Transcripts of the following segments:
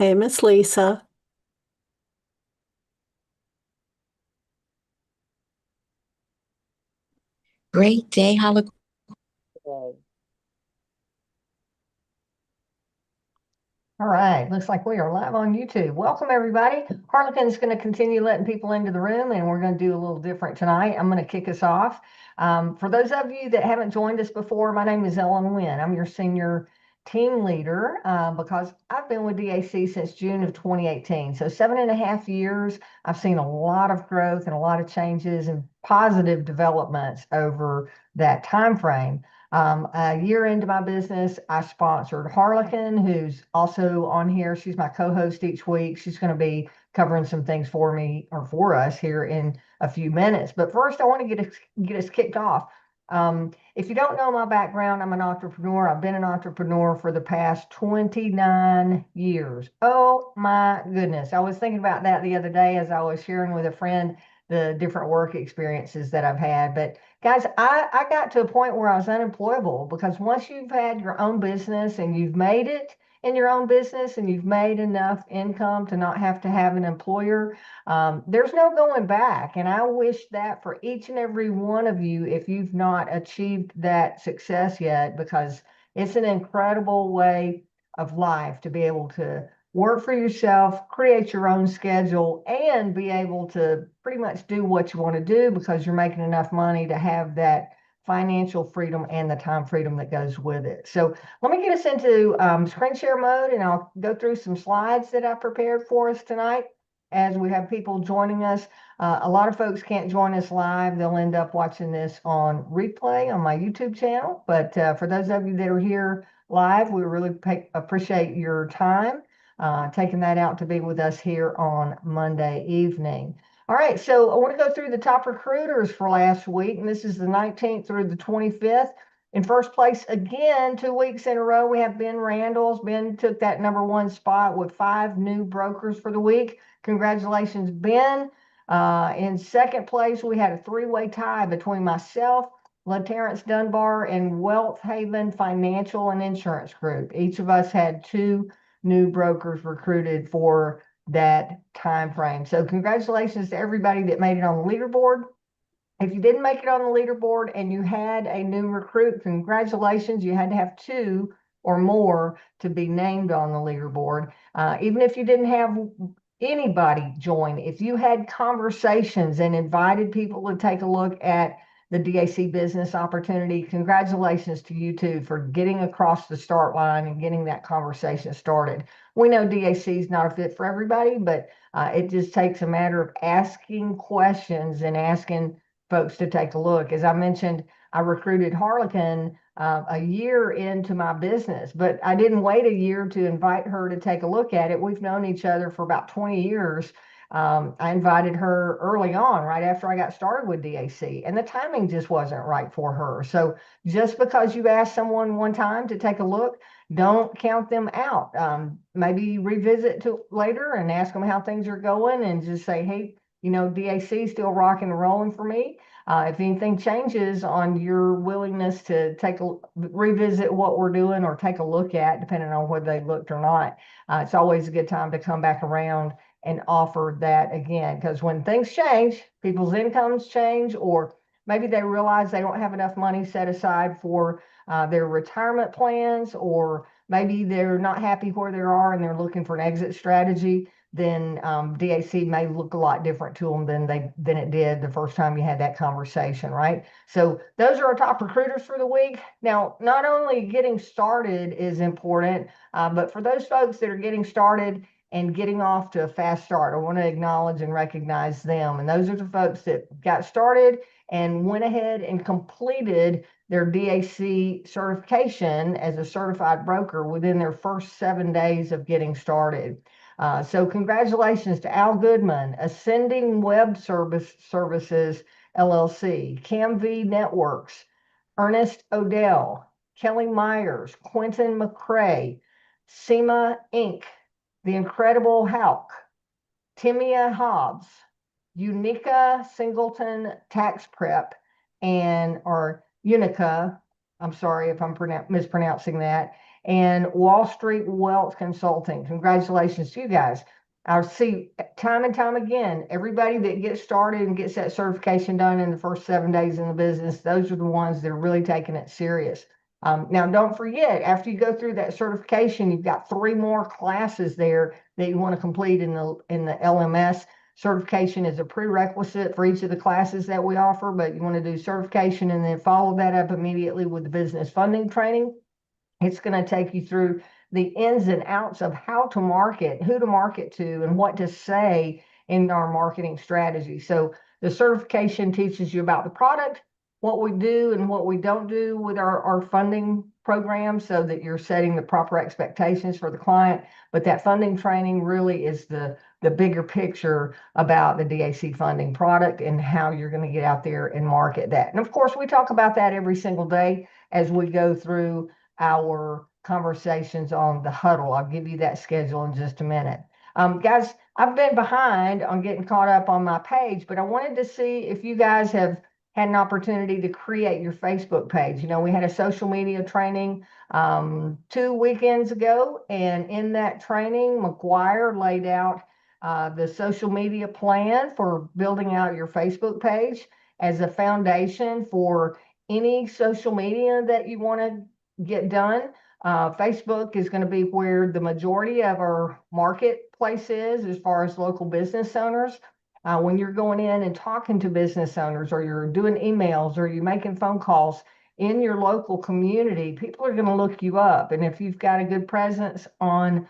Hey, Miss Lisa. Great day. How look today? All right, looks like we are live on YouTube. Welcome, everybody. Harlequin's going to continue letting people into the room, and we're going to do a little different tonight. I'm going to kick us off. For those of you that haven't joined us before, my name is Ellen Winn. I'm your senior team leader because I've been with DAC since June of 2018. So 7.5 years. I've seen a lot of growth and a lot of changes and positive developments over that time frame. A year into my business, I sponsored Harlequin, who's also on here. She's my co-host each week. She's going to be covering some things for me or for us here in a few minutes. But first, I want to get us kicked off. If you don't know my background, I'm an entrepreneur. I've been an entrepreneur for the past 29 years. Oh my goodness. I was thinking about that the other day as I was sharing with a friend the different work experiences that I've had. But guys, I got to a point where I was unemployable because once you've had your own business and you've made it in your own business and you've made enough income to not have to have an employer, there's no going back. And I wish that for each and every one of you, if you've not achieved that success yet, because it's an incredible way of life to be able to work for yourself, create your own schedule, and be able to pretty much do what you want to do because you're making enough money to have that financial freedom and the time freedom that goes with it. So let me get us into screen share mode, and I'll go through some slides that I prepared for us tonight as we have people joining us. A lot of folks can't join us live. They'll end up watching this on replay on my YouTube channel. But for those of you that are here live, we really appreciate your time taking that out to be with us here on Monday evening. All right, so I want to go through the top recruiters for last week, and this is the 19th through the 25th. In first place, again, 2 weeks in a row, we have Ben Randalls. Ben took that number one spot with 5 new brokers for the week. Congratulations, Ben. In second place, we had a 3-way tie between myself, LaTerrence Dunbar, and Wealth Haven Financial and Insurance Group. Each of us had 2 new brokers recruited for that time frame. So congratulations to everybody that made it on the leaderboard. If you didn't make it on the leaderboard and you had a new recruit, congratulations. You had to have 2 or more to be named on the leaderboard. Even if you didn't have anybody join, if you had conversations and invited people to take a look at the DAC business opportunity, congratulations to you two for getting across the start line and getting that conversation started. We know DAC is not a fit for everybody, but it just takes a matter of asking questions and asking folks to take a look. As I mentioned, I recruited Harlequin a year into my business, but I didn't wait a year to invite her to take a look at it. We've known each other for about 20 years. I invited her early on, right after I got started with DAC, and the timing just wasn't right for her. So just because you asked someone one time to take a look, don't count them out. Maybe revisit to later and ask them how things are going and just say, hey, DAC is still rocking and rolling for me. If anything changes on your willingness to revisit what we're doing or take a look at, depending on whether they looked or not, it's always a good time to come back around and offer that again. Because when things change, people's incomes change, or maybe they realize they don't have enough money set aside for their retirement plans, or maybe they're not happy where they are and they're looking for an exit strategy, then DAC may look a lot different to them than it did the first time you had that conversation, right? So those are our top recruiters for the week. Now, not only getting started is important, but for those folks that are getting started and getting off to a fast start, I want to acknowledge and recognize them. And those are the folks that got started and went ahead and completed their DAC certification as a certified broker within their first 7 days of getting started. So congratulations to Al Goodman, Ascending Web Services LLC, CamV Networks, Ernest Odell, Kelly Myers, Quentin McCrae, SEMA Inc., The Incredible Hulk, Timia Hobbs, Unica Singleton Tax Prep, or Unica, I'm sorry if I'm mispronouncing that, and Wall Street Wealth Consulting. Congratulations to you guys. I see time and time again, everybody that gets started and gets that certification done in the first 7 days in the business, those are the ones that are really taking it serious. Now, don't forget, after you go through that certification, you've got 3 more classes there that you want to complete in the LMS. Certification is a prerequisite for each of the classes that we offer, but you want to do certification and then follow that up immediately with the business funding training. It's going to take you through the ins and outs of how to market, who to market to, and what to say in our marketing strategy. So the certification teaches you about the product, what we do and what we don't do with our funding program, so that you're setting the proper expectations for the client. But that funding training really is the bigger picture about the DAC funding product and how you're going to get out there and market that. And of course, we talk about that every single day as we go through our conversations on the huddle. I'll give you that schedule in just a minute. Guys, I've been behind on getting caught up on my page, but I wanted to see if you guys have had an opportunity to create your Facebook page. You know, we had a social media training 2 weekends ago, and in that training, McGuire laid out the social media plan for building out your Facebook page as a foundation for any social media that you want to get done. Facebook is going to be where the majority of our marketplace is as far as local business owners. When you're going in and talking to business owners, or you're doing emails, or you're making phone calls in your local community, people are going to look you up. And if you've got a good presence on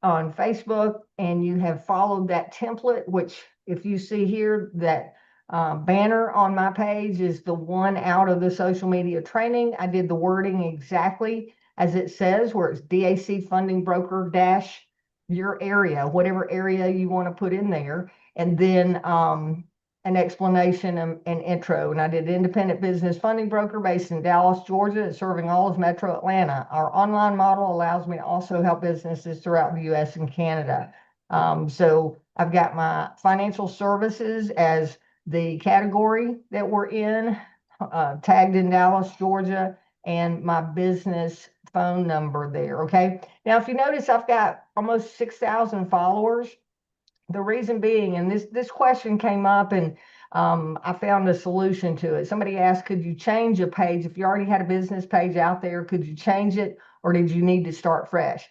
Facebook and you have followed that template, which if you see here, that banner on my page is the one out of the social media training. I did the wording exactly as it says, where it's DAC funding broker dash your area, whatever area you want to put in there. And then an explanation and intro. And I did independent business funding broker based in Dallas, Georgia, serving all of Metro Atlanta. Our online model allows me to also help businesses throughout the US and Canada. So I've got my financial services as the category that we're in, tagged in Dallas, Georgia, and my business phone number there. Okay. Now, if you notice, I've got almost 6,000 followers. The reason being, and this question came up, and I found a solution to it. Somebody asked, could you change a page? If you already had a business page out there, could you change it, or did you need to start fresh?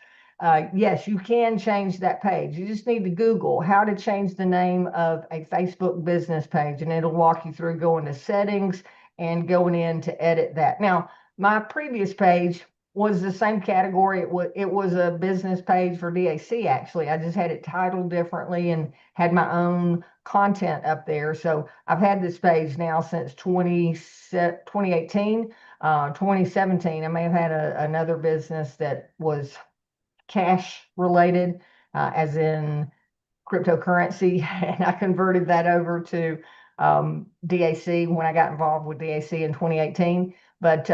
Yes, you can change that page. You just need to Google how to change the name of a Facebook business page, and it'll walk you through going to settings and going in to edit that. Now, my previous page was the same category. It was a business page for DAC, actually. I just had it titled differently and had my own content up there. So I've had this page now since 2018, 2017. I may have had another business that was cash related, as in cryptocurrency, and I converted that over to DAC when I got involved with DAC in 2018. But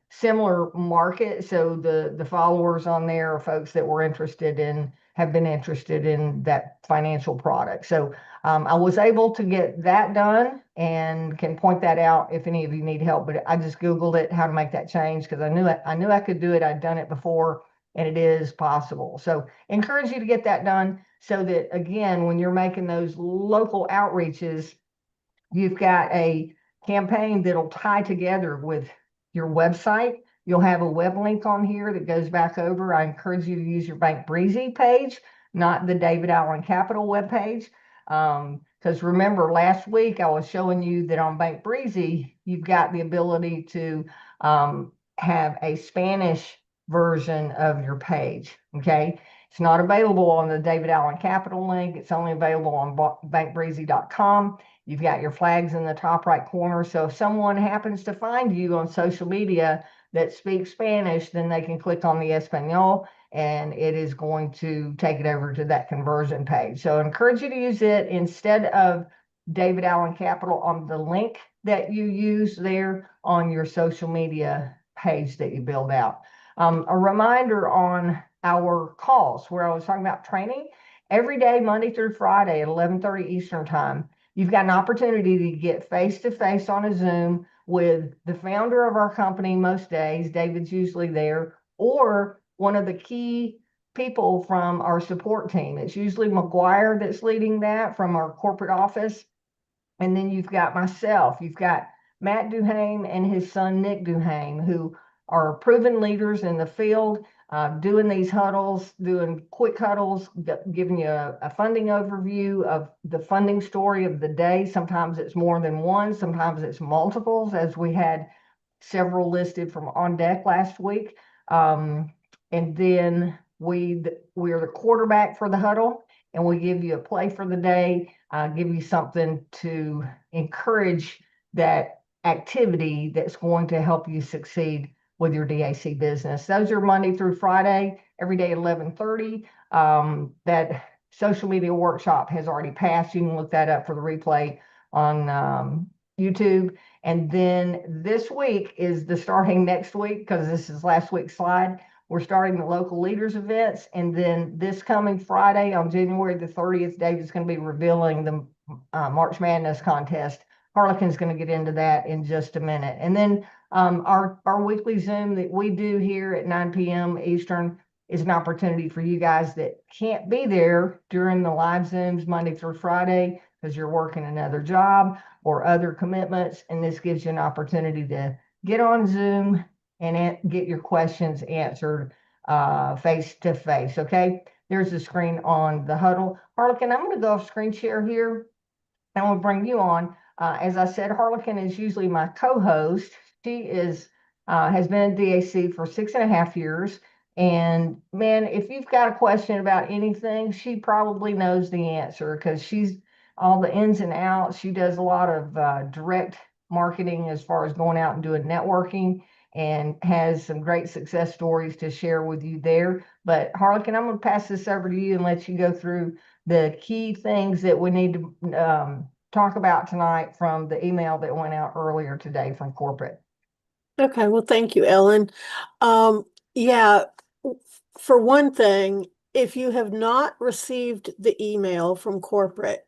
similar market, so the followers on there are folks that were interested in, have been interested in that financial product. So I was able to get that done and can point that out if any of you need help. But I just Googled it, how to make that change, because I knew I could do it. I'd done it before, and it is possible. So encourage you to get that done, so that, again, when you're making those local outreaches, you've got a campaign that'll tie together with your website. You'll have a web link on here that goes back over. I encourage you to use your Bank Breezy page, not the David Allen Capital web page. Because remember, last week I was showing you that on Bank Breezy, you've got the ability to have a Spanish version of your page. Okay. It's not available on the David Allen Capital link. It's only available on bankbreezy.com. You've got your flags in the top right corner. So if someone happens to find you on social media that speaks Spanish, then they can click on the Espanol, and it is going to take it over to that conversion page. So I encourage you to use it instead of David Allen Capital on the link that you use there on your social media page that you build out. A reminder on our calls, where I was talking about training every day, Monday through Friday at 11:30 Eastern time. You've got an opportunity to get face-to-face on a Zoom with the founder of our company most days. David's usually there, or one of the key people from our support team. It's usually McGuire that's leading that from our corporate office. And then you've got myself, you've got Matt Duhame and his son, Nick Duhame, who are proven leaders in the field, doing these huddles, doing quick huddles, giving you a funding overview of the funding story of the day. Sometimes it's more than one, sometimes it's multiples, as we had several listed from on deck last week. And then we're the quarterback for the huddle, and we give you a play for the day, give you something to encourage that activity that's going to help you succeed with your DAC business. Those are Monday through Friday, every day at 11:30. That social media workshop has already passed. You can look that up for the replay on YouTube. And then this week is the starting next week, because this is last week's slide. We're starting the local leaders events. And then this coming Friday on January the 30th, David's going to be revealing the March Madness contest. Harlequin's going to get into that in just a minute. And then our weekly Zoom that we do here at 9 p.m. Eastern is an opportunity for you guys that can't be there during the live Zooms Monday through Friday because you're working another job or other commitments. And this gives you an opportunity to get on Zoom and get your questions answered face to face. Okay, there's the screen on the huddle. Harlequin, I'm going to go off screen share here, and we'll bring you on. As I said, Harlequin is usually my co-host. She has been at DAC for 6.5 years. And man, if you've got a question about anything, she probably knows the answer because she's all the ins and outs. She does a lot of direct marketing as far as going out and doing networking, and has some great success stories to share with you there. But Harlequin, I'm going to pass this over to you and let you go through the key things that we need to talk about tonight from the email that went out earlier today from corporate. Okay, well, thank you, Ellen. Yeah, for one thing, if you have not received the email from corporate,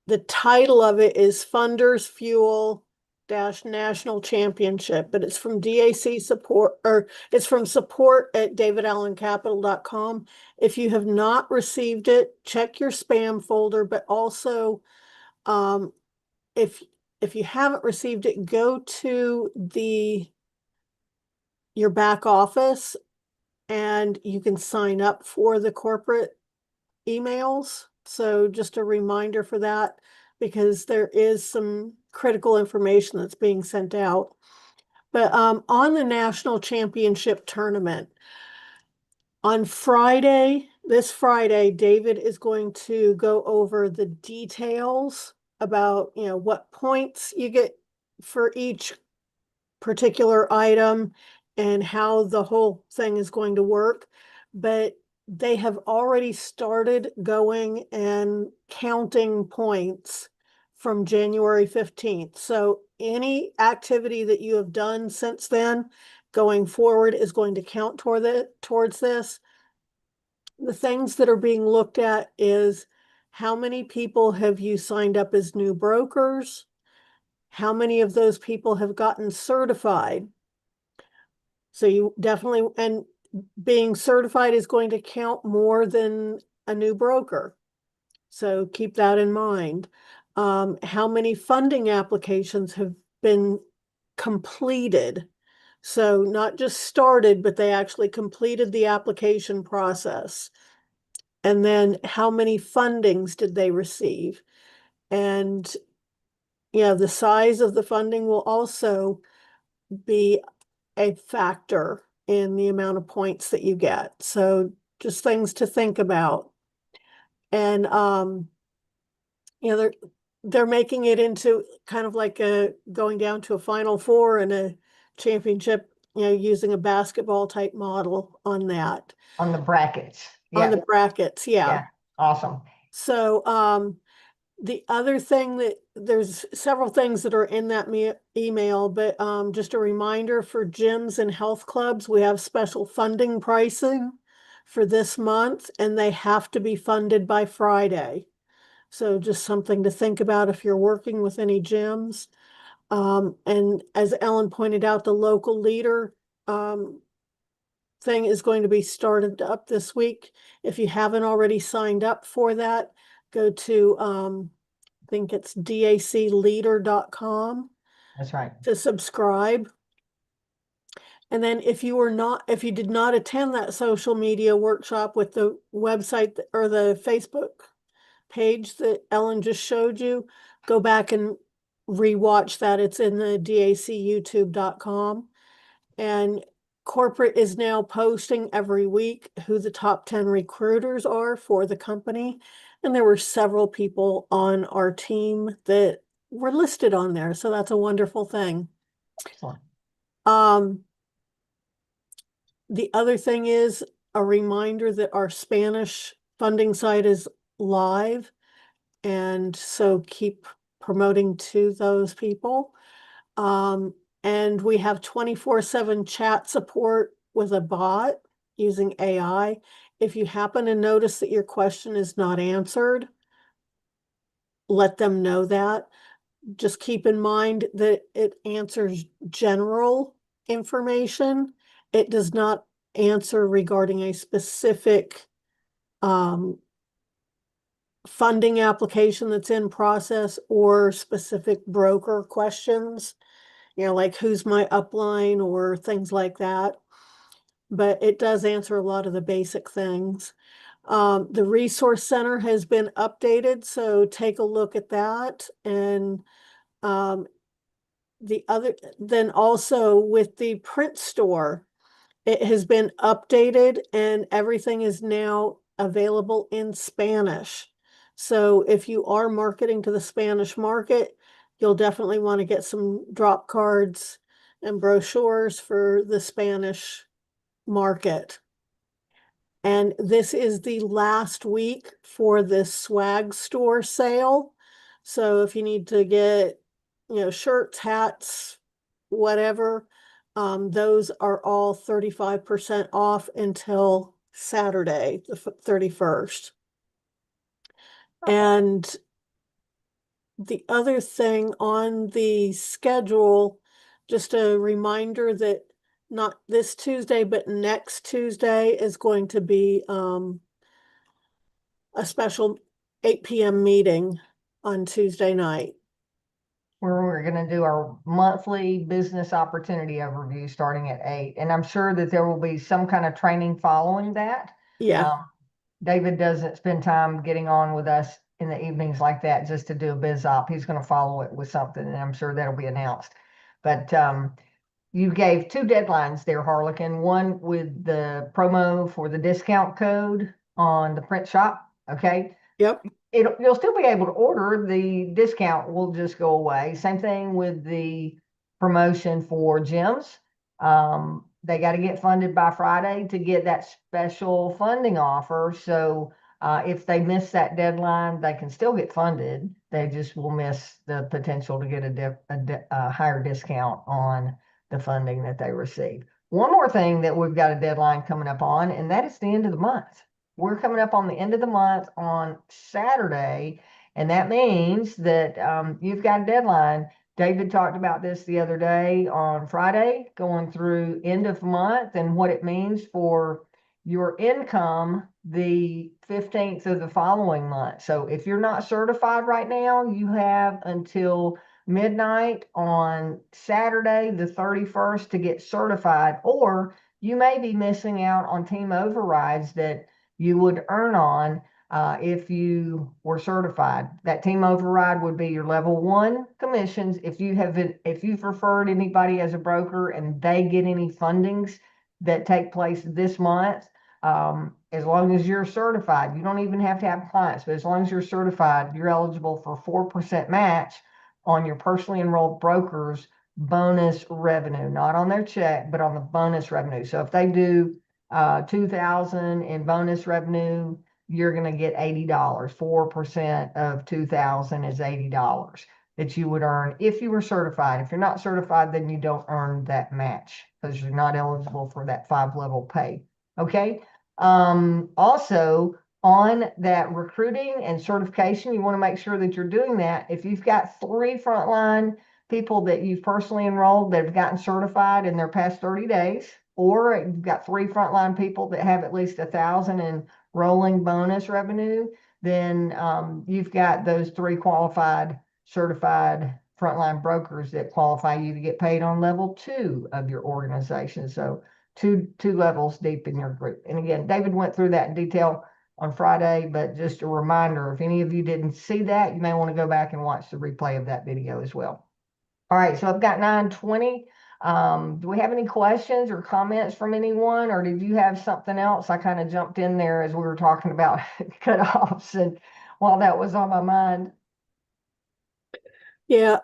the title of it is Funders Fuel National Championship, but it's from DAC support, or it's from support@davidallencapital.com. If you have not received it, check your spam folder, but also if you haven't received it, go to your back office and you can sign up for the corporate emails. So just a reminder for that, because there is some critical information that's being sent out. But on the national championship tournament, on Friday, this Friday, David is going to go over the details about, what points you get for each particular item and how the whole thing is going to work. But they have already started going and counting points from January 15th. So any activity that you have done since then going forward is going to count towards this. The things that are being looked at is how many people have you signed up as new brokers? How many of those people have gotten certified? So you definitely, and being certified is going to count more than a new broker. So keep that in mind. How many funding applications have been completed? So not just started, but they actually completed the application process. And then how many fundings did they receive? And the size of the funding will also be a factor in the amount of points that you get. So just things to think about. And they're making it into kind of like going down to a Final Four and a championship, using a basketball type model on that. On the brackets. On the brackets, yeah. Yeah, awesome. So the other thing that there's several things that are in that email, but just a reminder for gyms and health clubs, we have special funding pricing for this month, and they have to be funded by Friday. So just something to think about if you're working with any gyms. And as Ellen pointed out, the local leader thing is going to be started up this week. If you haven't already signed up for that, go to, I think it's dacleader.com That's right. to subscribe. And then if you did not attend that social media workshop with the website or the Facebook page that Ellen just showed you, go back and rewatch that. It's in the dacyoutube.com. And corporate is now posting every week who the top 10 recruiters are for the company. And there were several people on our team that were listed on there. So that's a wonderful thing. Excellent. The other thing is a reminder that our Spanish funding site is live. And so keep promoting to those people. And we have 24/7 chat support with a bot using AI. If you happen to notice that your question is not answered, let them know that. Just keep in mind that it answers general information. It does not answer regarding a specific funding application that's in process or specific broker questions, like who's my upline or things like that. But it does answer a lot of the basic things. The resource center has been updated, so take a look at that. And then also with the print store, it has been updated and everything is now available in Spanish. So if you are marketing to the Spanish market, you'll definitely want to get some drop cards and brochures for the Spanish market. And this is the last week for this swag store sale. So if you need to get, shirts, hats, whatever, those are all 35% off until Saturday, the 31st. And the other thing on the schedule, just a reminder that not this Tuesday, but next Tuesday is going to be a special 8 p.m. meeting on Tuesday night. Where we're going to do our monthly business opportunity overview starting at 8. And I'm sure that there will be some kind of training following that. Yeah. David doesn't spend time getting on with us in the evenings like that just to do a biz op. He's going to follow it with something, and I'm sure that'll be announced. But you gave 2 deadlines there, Harlequin. One with the promo for the discount code on the print shop. Okay. Yep. You'll still be able to order. The discount will just go away. Same thing with the promotion for gyms. They got to get funded by Friday to get that special funding offer. So if they miss that deadline, they can still get funded. They just will miss the potential to get a higher discount on the funding that they receive. One more thing that we've got a deadline coming up on, and that is the end of the month. We're coming up on the end of the month on Saturday, and that means that you've got a deadline. David talked about this the other day on Friday, going through end of month and what it means for your income the 15th of the following month. So if you're not certified right now, you have until midnight on Saturday, the 31st, to get certified, or you may be missing out on team overrides that you would earn on if you were certified. That team override would be your level 1 commissions. If you've referred anybody as a broker and they get any fundings that take place this month, as long as you're certified, you don't even have to have clients, but as long as you're certified, you're eligible for 4% match on your personally enrolled brokers bonus revenue, not on their check, but on the bonus revenue. So if they do $2,000 in bonus revenue, you're going to get $80. 4% of $2,000 is $80 that you would earn if you were certified. If you're not certified, then you don't earn that match because you're not eligible for that 5-level pay. Okay. Also, on that recruiting and certification, you want to make sure that you're doing that. If you've got 3 frontline people that you've personally enrolled that have gotten certified in their past 30 days, or you've got 3 frontline people that have at least 1,000 in rolling bonus revenue, then you've got those 3 qualified certified frontline brokers that qualify you to get paid on level 2 of your organization. So two levels deep in your group. And again, David went through that in detail on Friday, but just a reminder, if any of you didn't see that, you may want to go back and watch the replay of that video as well. All right, so I've got 9:20. Do we have any questions or comments from anyone, or did you have something else? I kind of jumped in there as we were talking about cutoffs, and while that was on my mind. Yeah,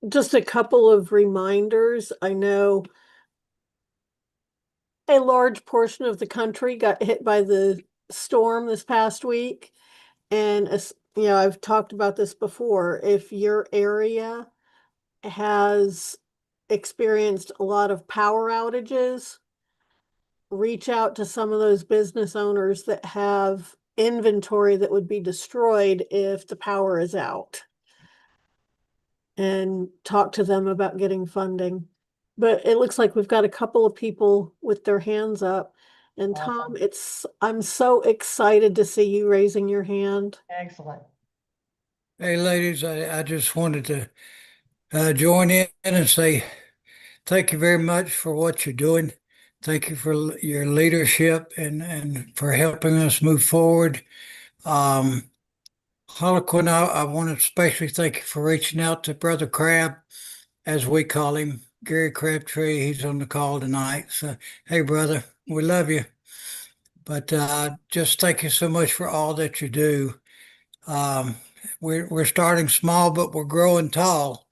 just a couple of reminders. I know a large portion of the country got hit by the storm this past week. And I've talked about this before. If your area has experienced a lot of power outages, reach out to some of those business owners that have inventory that would be destroyed if the power is out, and talk to them about getting funding. But it looks like we've got a couple of people with their hands up. And Tom, Awesome. I'm so excited to see you raising your hand. Excellent. Hey, ladies, I just wanted to join in and say thank you very much for what you're doing. Thank you for your leadership and for helping us move forward. Harlequin, I want to especially thank you for reaching out to Brother Crab, as we call him, Gary Crabtree. He's on the call tonight. So, hey, brother, we love you. But just thank you so much for all that you do. We're starting small, but we're growing tall,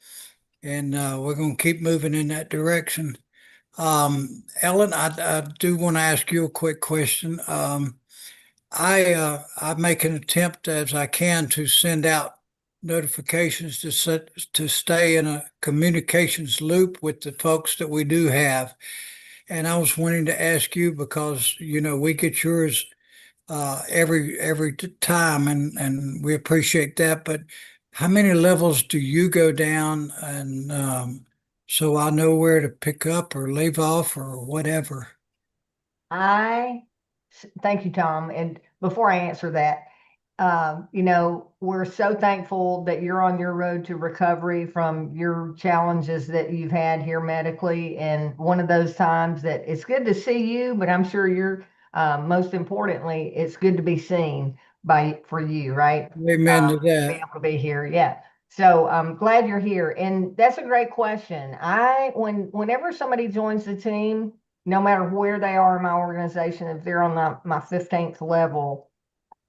and we're going to keep moving in that direction. Ellen, I do want to ask you a quick question. I make an attempt as I can to send out notifications to stay in a communications loop with the folks that we do have. And I was wanting to ask you because, we get yours every time, and we appreciate that. But how many levels do you go down, and so I know where to pick up or leave off or whatever? Thank you, Tom. And before I answer that, we're so thankful that you're on your road to recovery from your challenges that you've had here medically. And one of those times that it's good to see you, but I'm sure you're most importantly, it's good to be seen for you, right? Amen to Be that. able to be here. Yeah. So I'm glad you're here. And that's a great question. Whenever somebody joins the team, no matter where they are in my organization, if they're on my 15th level,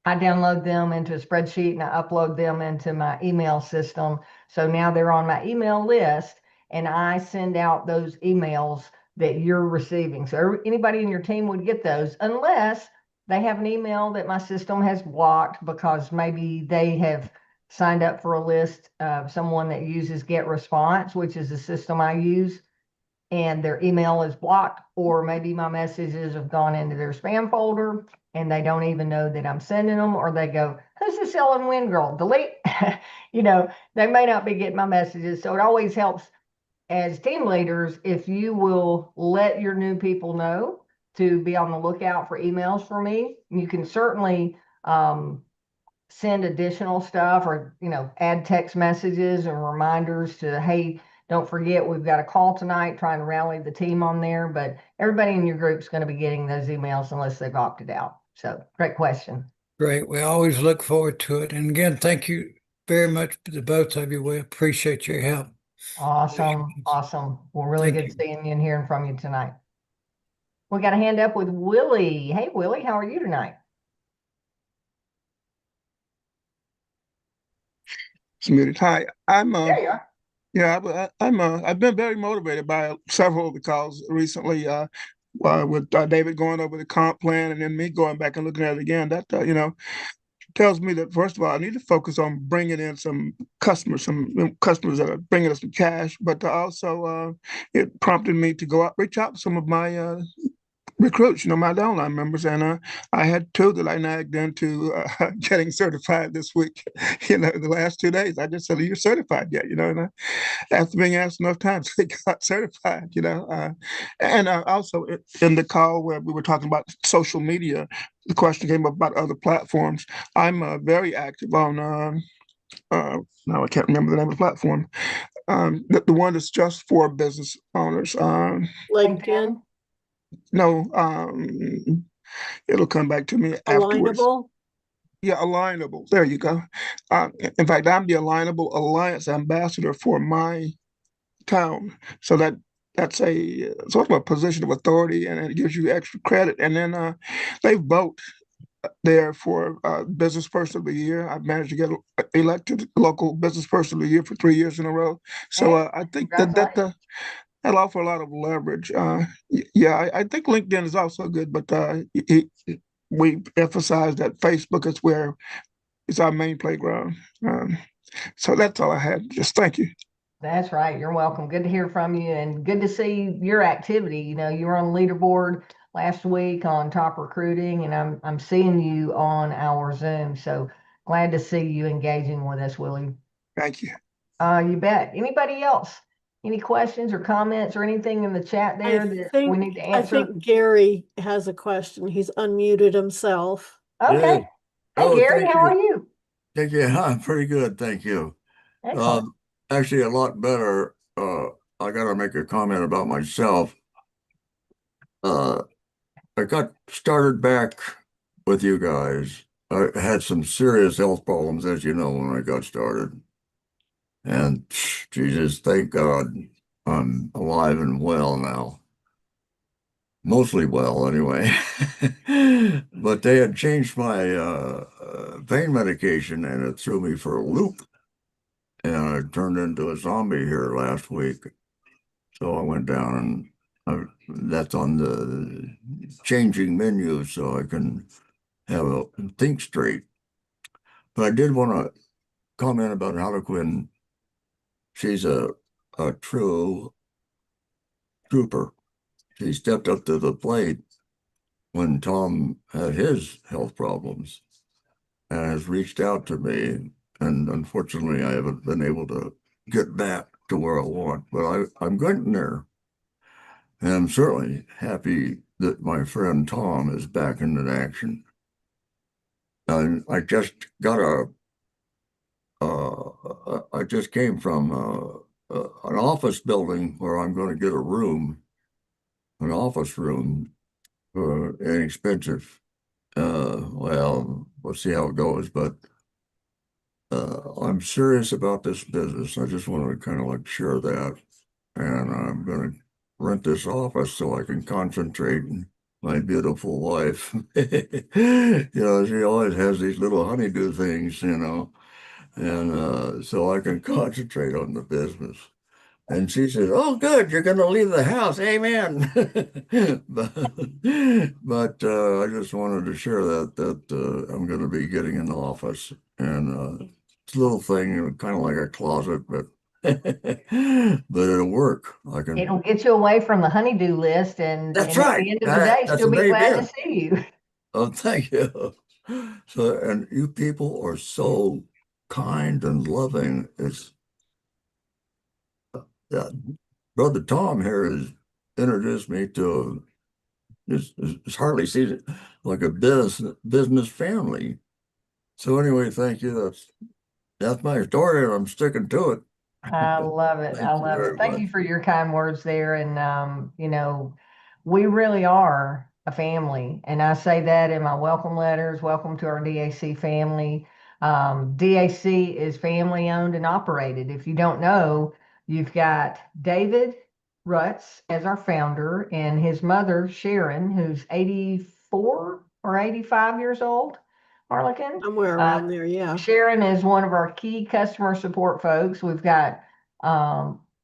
I download them into a spreadsheet and I upload them into my email system. So now they're on my email list, and I send out those emails that you're receiving. So anybody in your team would get those unless they have an email that my system has blocked because maybe they have signed up for a list of someone that uses GetResponse, which is the system I use, and their email is blocked, or maybe my messages have gone into their spam folder and they don't even know that I'm sending them, or they go, "Who's this Ellen Winn girl? Delete." They may not be getting my messages. So it always helps as team leaders if you will let your new people know to be on the lookout for emails from me. You can certainly send additional stuff, or add text messages and reminders to, hey, don't forget we've got a call tonight, trying to rally the team on there. But everybody in your group is going to be getting those emails unless they've opted out. So great question. Great. We always look forward to it. And again, thank you very much to both of you. We appreciate your help. Awesome. Well, really good seeing you and hearing from you tonight. We got a hand up with Willie. Hey, Willie, how are you tonight? It's muted. Hi, I'm There you are. yeah, I've been very motivated by several of the calls recently. With David going over the comp plan and then me going back and looking at it again. That tells me that first of all, I need to focus on bringing in some customers that are bringing us some cash. But also, it prompted me to go out, reach out to some of my recruits, my downline members, and I had two that I nagged into getting certified this week. The last 2 days, I just said, "Are you certified yet?" And after being asked enough times, they got certified. And also in the call where we were talking about social media, the question came up about other platforms. I'm very active on. Now I can't remember the name of the platform. The one that's just for business owners. LinkedIn, No, it'll come back to me afterwards. Alignable. Yeah, Alignable. There you go. In fact, I'm the Alignable Alliance ambassador for my town. So that's a sort of a position of authority, and it gives you extra credit. And then they vote there for business person of the year. I've managed to get elected local business person of the year for 3 years in a row. So I think Congratulations. that'll offer a lot of leverage. Yeah, I think LinkedIn is also good, but we emphasize that Facebook is where it's our main playground. So that's all I had. Just thank you. That's right. You're welcome. Good to hear from you and good to see your activity. You were on the leaderboard last week on top recruiting, and I'm seeing you on our Zoom. So glad to see you engaging with us, Willie. Thank you. You bet. Anybody else? Any questions or comments or anything in the chat there that we need to I answer? think Gary has a question. He's unmuted himself. Okay. Yeah. Hey, Oh, Gary, thank how are you. you? Thank you. I'm pretty good. Thank you. Excellent. Actually, a lot better. I got to make a comment about myself. I got started back with you guys. I had some serious health problems, as you know, when I got started. And Jesus, thank God I'm alive and well now. Mostly well, anyway. But they had changed my pain medication and it threw me for a loop. And I turned into a zombie here last week. So I went down and that's on the changing menu so I can have a think straight. But I did want to comment about Harlequin. She's a true trooper. She stepped up to the plate when Tom had his health problems and has reached out to me. And unfortunately, I haven't been able to get back to where I want, but I'm getting there. And I'm certainly happy that my friend Tom is back in action. And I just got I just came from an office building where I'm going to get a room, an office room, inexpensive. Well, we'll see how it goes, but I'm serious about this business. I just want to kind of like share that. And I'm going to rent this office so I can concentrate on my beautiful wife. She always has these little honeydew things, and so I can concentrate on the business. And she says, "Oh, good, you're going to leave the house. Amen." But I just wanted to share that I'm going to be getting an office, and it's a little thing, kind of like a closet, but but it'll work. It'll get you away from the honeydew list and That's at right. the end of the day, That's still a be main glad to event. see you. Oh, thank you. So, and you people are so kind and loving. It's Brother Tom here has introduced me to it's hardly seen it like a business family. So anyway, thank you. That's my story, and I'm sticking to it. I love it. I Thank you love it. very Thank much. you for your kind words there. And, we really are a family. And I say that in my welcome letters. Welcome to our DAC family. DAC is family owned and operated. If you don't know, you've got David Rutz as our founder and his mother, Sharon, who's 84 or 85 years old, Harlequin. Somewhere around there, yeah. Sharon is one of our key customer support folks. We've got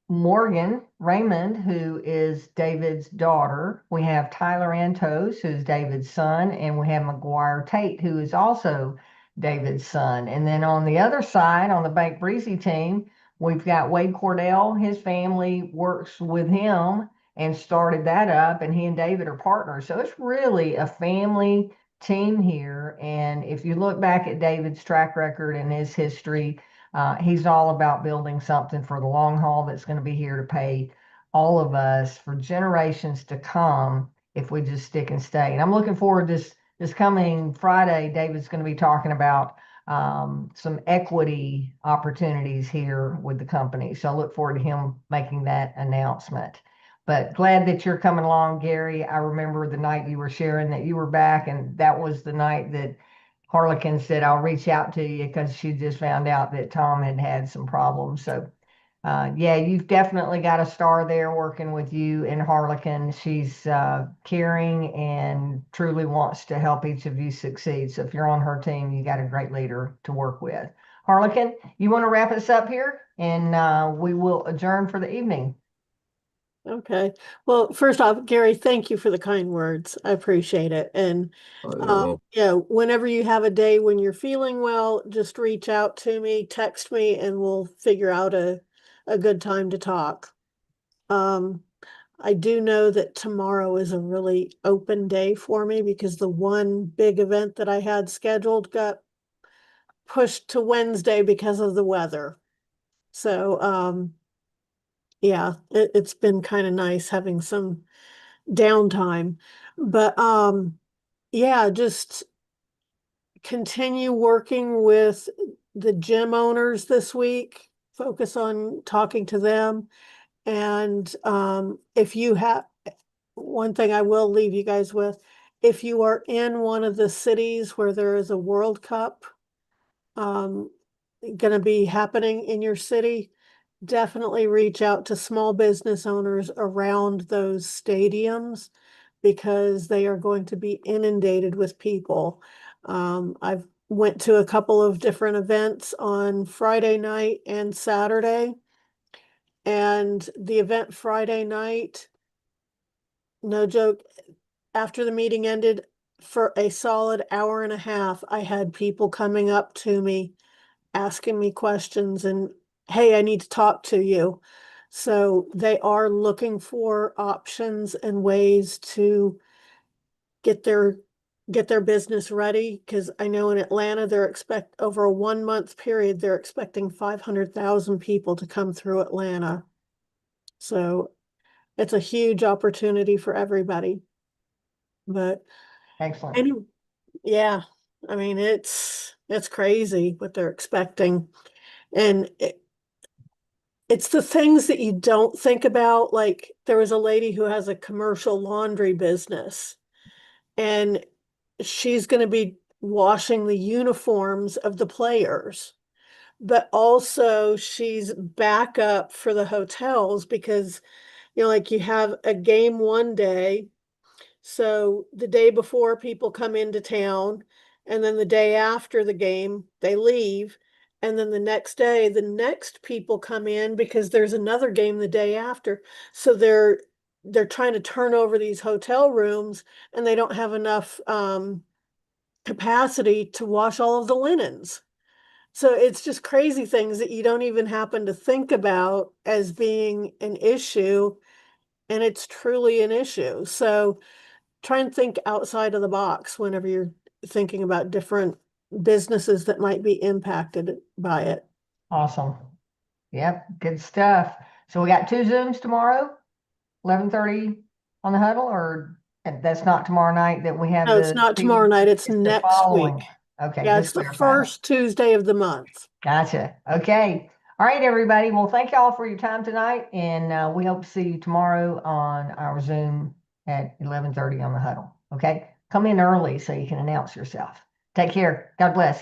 Morgan Raymond, who is David's daughter. We have Tyler Antos, who's David's son, and we have McGuire Tate, who is also David's son. And then on the other side, on the Bank Breezy team, we've got Wade Cordell. His family works with him, and started that up, and he and David are partners. So it's really a family team here. And if you look back at David's track record and his history, he's all about building something for the long haul that's going to be here to pay all of us for generations to come if we just stick and stay. And I'm looking forward to this coming Friday. David's going to be talking about some equity opportunities here with the company. So I look forward to him making that announcement. But glad that you're coming along, Gary. I remember the night you were sharing that you were back, and that was the night that Harlequin said, I'll reach out to you because she just found out that Tom had had some problems. So yeah, you've definitely got a star there working with you and Harlequin. She's caring and truly wants to help each of you succeed. So if you're on her team, you got a great leader to work with. Harlequin, you want to wrap us up here, and we will adjourn for the evening. Okay. Well, first off, Gary, thank you for the kind words. I appreciate it. And Well, yeah, whenever you have a day when you're feeling well, just reach out to me, text me, and we'll figure out a good time to talk. I do know that tomorrow is a really open day for me because the one big event that I had scheduled got pushed to Wednesday because of the weather. So, yeah, it's been kind of nice having some downtime. But yeah, just continue working with the gym owners this week. Focus on talking to them. And if you have one thing I will leave you guys with, if you are in one of the cities where there is a World Cup going to be happening in your city, definitely reach out to small business owners around those stadiums because they are going to be inundated with people. I've went to a couple of different events on Friday night and Saturday, and the event Friday night, no joke, after the meeting ended, for a solid hour and a half, I had people coming up to me, asking me questions, and hey, I need to talk to you. So they are looking for options and ways to get their business ready. Because I know in Atlanta, they're expect over a 1 month period, they're expecting 500,000 people to come through Atlanta. So it's a huge opportunity for everybody. But Excellent. anyway, yeah, I mean, it's crazy what they're expecting. And it's the things that you don't think about. Like there was a lady who has a commercial laundry business, and she's going to be washing the uniforms of the players, but also she's backup for the hotels because, like you have a game one day. So the day before, people come into town, and then the day after the game, they leave. And then the next day, the next people come in because there's another game the day after. So they're trying to turn over these hotel rooms, and they don't have enough capacity to wash all of the linens. So it's just crazy things that you don't even happen to think about as being an issue, and it's truly an issue. So try and think outside of the box whenever you're thinking about different businesses that might be impacted by it. Awesome. Yep, good stuff. So we got 2 Zooms tomorrow, 11:30 on the huddle, or that's not tomorrow night that we have No, it's not tomorrow night, it's the next following. week. Okay, Yeah, just it's the clarifying. first Tuesday of the month. Gotcha. Okay. All right, everybody. Well, thank y'all for your time tonight, and we hope to see you tomorrow on our Zoom at 11:30 on the huddle. Okay, come in early so you can announce yourself. Take care. God bless.